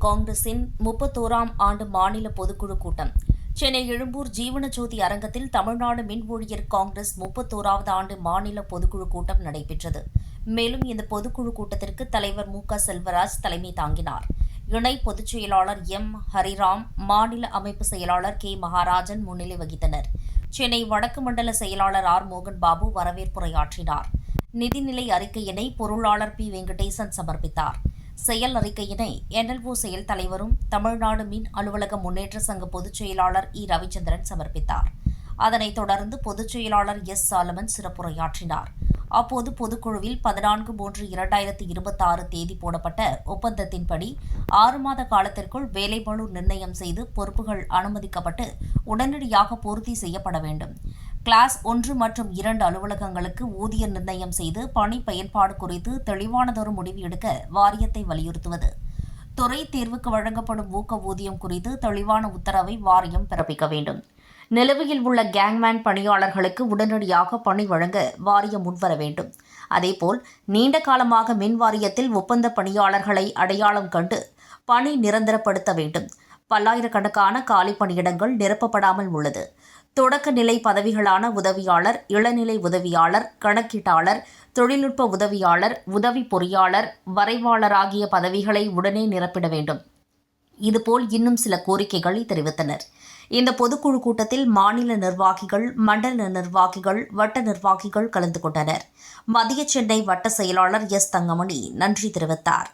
காங்கிரசின் 31ஆம் ஆண்டு மாநில பொதுக்குழு கூட்டம் சென்னை எழும்பூர் ஜீவனஜோதி அரங்கத்தில் தமிழ்நாடு மின் ஊழியர் காங்கிரஸ் 31வது ஆண்டு மாநில பொதுக்குழு கூட்டம் நடைபெற்றது. மேலும் இந்த பொதுக்குழு கூட்டத்திற்கு தலைவர் மு க செல்வராஜ் தலைமை தாங்கினார். இணை பொதுச் செயலாளர் எம் ஹரிராம், மாநில அமைப்பு செயலாளர் கே மகாராஜன் முன்னிலை வகித்தனர். சென்னை வடக்கு மண்டல செயலாளர் ஆர் மோகன் பாபு வரவேற்புரையாற்றினார். நிதிநிலை அறிக்கையினை பொருளாளர் பி வெங்கடேசன் சமர்ப்பித்தார். செயல் அறிக்கையினை NLO செயல் தலைவரும் தமிழ்நாடு மின் அலுவலக முன்னேற்ற சங்க பொதுச் செயலாளர் இ ரவிச்சந்திரன் சமர்ப்பித்தார். அதனைத் தொடர்ந்து பொதுச் செயலாளர் எஸ் சாலமன் சிறப்புரையாற்றினார். அப்போது பொதுக்குழுவில் 14/3/2026 தேதி போடப்பட்ட ஒப்பந்தத்தின்படி 6 மாத காலத்திற்குள் வேலைப்பளு நிர்ணயம் செய்து பொறுப்புகள் அனுமதிக்கப்பட்டு உடனடியாக பூர்த்தி செய்யப்பட வேண்டும். கிளாஸ் 1 மற்றும் 2 அலுவலகங்களுக்கு ஊதிய நிர்ணயம் செய்து பணி பயன்பாடு குறித்து தெளிவானதொரு முடிவு எடுக்க வாரியத்தை வலியுறுத்துவது. துறை தேர்வுக்கு வழங்கப்படும் ஊக்க ஊதியம் குறித்து தெளிவான உத்தரவை வாரியம் பிறப்பிக்க வேண்டும். நிலுவையில் உள்ள கேங்மேன் பணியாளர்களுக்கு உடனடியாக பணி வழங்க வாரியம் முன்வர வேண்டும். அதேபோல் நீண்ட காலமாக மின் வாரியத்தில் ஒப்பந்த பணியாளர்களை அடையாளம் கண்டு பணி நிரந்தரப்படுத்த வேண்டும். பல்லாயிரக்கணக்கான காலி பணியிடங்கள் நிரப்பப்படாமல் உள்ளது. தொடக்க நிலை பதவிகளான உதவியாளர், இளநிலை உதவியாளர், கணக்கீட்டாளர், தொழில்நுட்ப உதவியாளர், உதவி பொறியாளர், வரைவாளர் ஆகிய பதவிகளை உடனே நிரப்பிட வேண்டும். இதுபோல் இன்னும் சில கோரிக்கைகளை தெரிவித்தனர். இந்த பொதுக்குழு கூட்டத்தில் மாநில நிர்வாகிகள், மண்டல நிர்வாகிகள், வட்ட நிர்வாகிகள் கலந்து கொண்டனர். மத்திய சென்னை வட்ட செயலாளர் எஸ் தங்கமணி நன்றி தெரிவித்தார்.